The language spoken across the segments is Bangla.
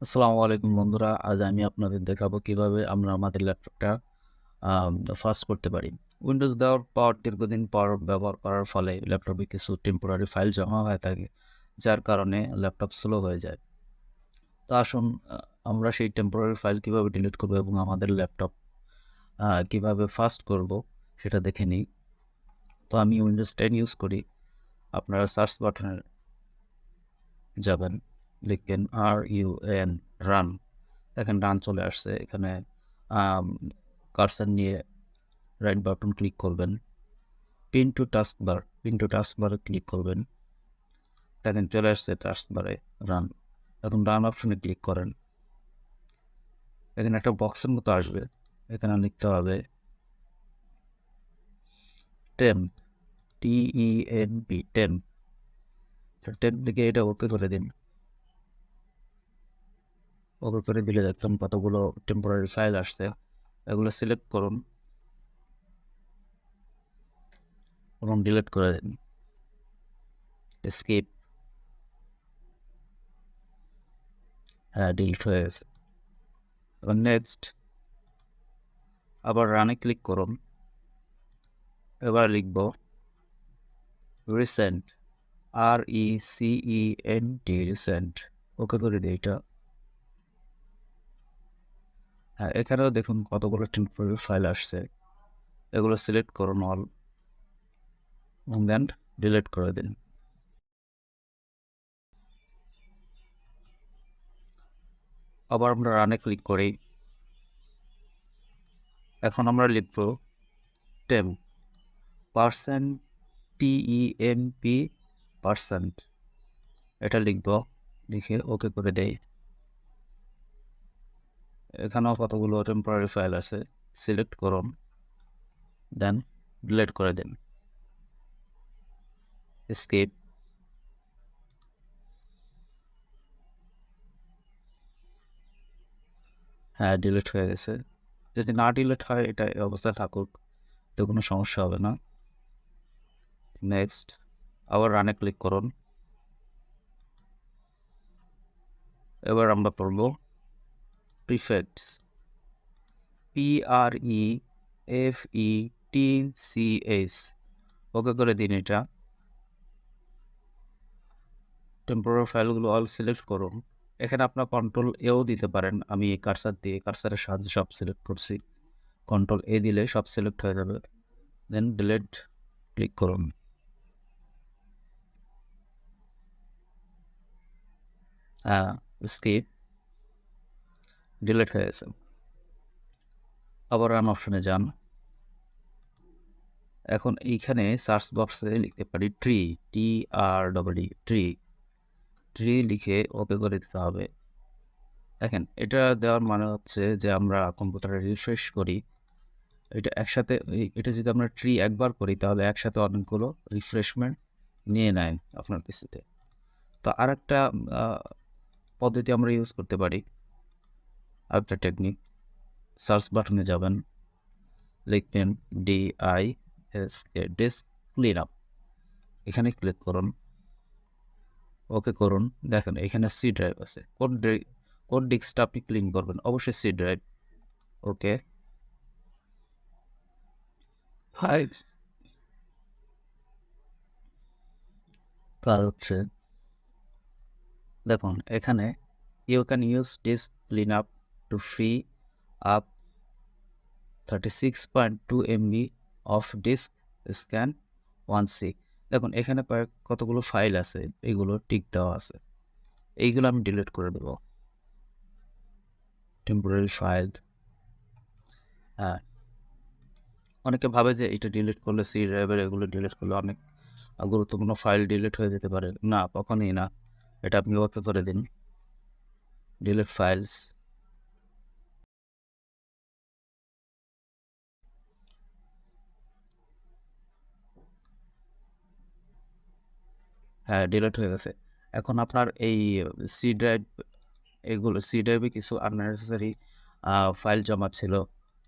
আসসালামু আলাইকুম বন্ধুরা। আজ আমি আপনাদের দেখাবো কিভাবে আমরা আমাদের ল্যাপটপটা ফাস্ট করতে পারি। উইন্ডোজ দেওয়ার পর দীর্ঘদিন পর ব্যবহার করার ফলে ল্যাপটপে কিছু টেম্পোরারি ফাইল জমা হয়ে থাকে, যার কারণে ল্যাপটপ স্লো হয়ে যায়। তো আসুন আমরা সেই টেম্পোরারি ফাইল কিভাবে ডিলিট করবো এবং আমাদের ল্যাপটপ কিভাবে ফাস্ট করব সেটা দেখে নিই। তো আমি উইন্ডোজ 10 ইউজ করি। আপনারা সার্চ বাটনে যাবেন, লিখবেন RUN রান। দেখেন রান চলে আসছে। এখানে কার্সার নিয়ে রাইট বাটন ক্লিক করবেন, পিন টু টাস্কবারে ক্লিক করবেন। দেখেন চলে আসছে টাস্কবারে রান। এখন রান অপশনে ক্লিক করেন। এখানে একটা বক্সের মতো আসবে, এখানে লিখতে হবে টেম্প, TEMP, টেম্প। টেম্প লিখে এটা ওকে করে দিন। ওকে করে দিলে দেখলাম কতগুলো টেম্পোরারি ফাইল আসছে। এগুলো সিলেক্ট করুন এবং ডিলিট করে দিন। স্কিপ। হ্যাঁ, ডিলিট হয়ে গেছে। এবার নেক্সট, আবার রানে ক্লিক করুন। এবার লিখব রিসেন্ট, RECENT, রিসেন্ট। ওকে করে দিই এটা। হ্যাঁ, এখানেও দেখুন কতগুলো টেম্পোরারি ফাইল আসছে। এগুলো সিলেক্ট করুন অল এবং দেন ডিলিট করে দিন। আবার আমরা রানে ক্লিক করি। এখন আমরা লিখব টেম্প, পার্সেন্ট, TEMP, পার্সেন্ট। এটা লিখব, লিখে ওকে করে দেই। এখানেও কতগুলো টেম্পোরারি ফাইল আছে, সিলেক্ট করুন, দেন ডিলিট করে দিন। স্কিপ। হ্যাঁ, ডিলিট হয়ে গেছে। যদি না ডিলিট হয় এটা এই অবস্থায় থাকুক, তো কোনো সমস্যা হবে না। নেক্সট, আবার রানে ক্লিক করুন। এবার আমরা পড়ব প্রিফেটস, PREFETCS। ওকে করে দিন এটা। টেম্পোরারি ফাইলগুলো অল সিলেক্ট করুন। এখানে আপনার কন্ট্রোল এও দিতে পারেন। আমি এই কার্সারের সাহায্যে সব সিলেক্ট করছি। কন্ট্রোল এ দিলে সব সিলেক্ট হয়ে যাবে। দেন ডিলিট ক্লিক করুন। স্কিপ। ডিলিট হয়ে গেছে। আবার রান অপশনে যান। এখন এইখানে সার্চ বক্সে লিখতে পারি ট্রি, TREE, ট্রি। ট্রি লিখে ওকে করে দিতে হবে। দেখেন এটা দেওয়ার মানে হচ্ছে যে আমরা কম্পিউটারে রিফ্রেশ করি, এটা একসাথে এটা যদি আমরা ট্রি একবার করি তাহলে একসাথে অনেকগুলো রিফ্রেশমেন্ট নিয়ে নেয় আপনার পিসিতে। তো আরেকটা পদ্ধতি আমরা ইউজ করতে পারি, আরেকটা টেকনিক। সার্চ বাটনে যাবেন, লিখবেন ডিস্ক ক্লিন আপ। এখানে ক্লিক করুন, ওকে করুন। দেখেন এখানে সি ড্রাইভ আছে। কোন ডিস্কটা আপনি ক্লিন করবেন? অবশ্যই সি ড্রাইভ। ওকে, ফাইভ। কাজ হচ্ছে, দেখুন এখানে you can use disk clean up to free up 36.2 MB of disk scan 1C। দেখুন এখানে কতগুলো ফাইল আছে, এগুলো টিক দেওয়া আছে। এইগুলো আমি ডিলিট করে দেবো। Temporary file. হ্যাঁ, অনেকে ভাবে যে এটা ডিলিট করলে সি ড্রাইভের এগুলো ডিলিট করলে অনেক গুরুত্বপূর্ণ ফাইল ডিলিট হয়ে যেতে পারে। না, কখনই না। এটা আপনি ওকে করে দিন, ডিলিট ফাইলস। হ্যাঁ, ডিলিট হয়ে গেছে। এখন আপনার এই সি ড্রাইভ, সি ড্রাইভে কিছু আননেসেসারি ফাইল জমা ছিল,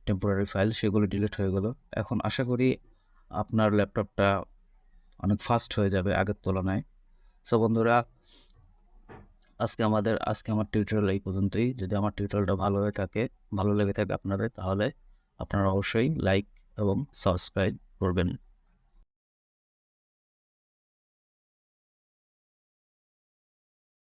টেম্পোরারি ফাইল, সেগুলো ডিলিট হয়ে গেল। এখন আশা করি আপনার ল্যাপটপটা অনেক ফাস্ট হয়ে যাবে আগের তুলনায়। সো বন্ধুরা, আজকে আমার টিউটোরিয়াল এই পর্যন্তই। যদি আমার টিউটোরিয়ালটা ভালো লেগে থাকে আপনাদের, তাহলে আপনারা অবশ্যই লাইক এবং সাবস্ক্রাইব করবেন।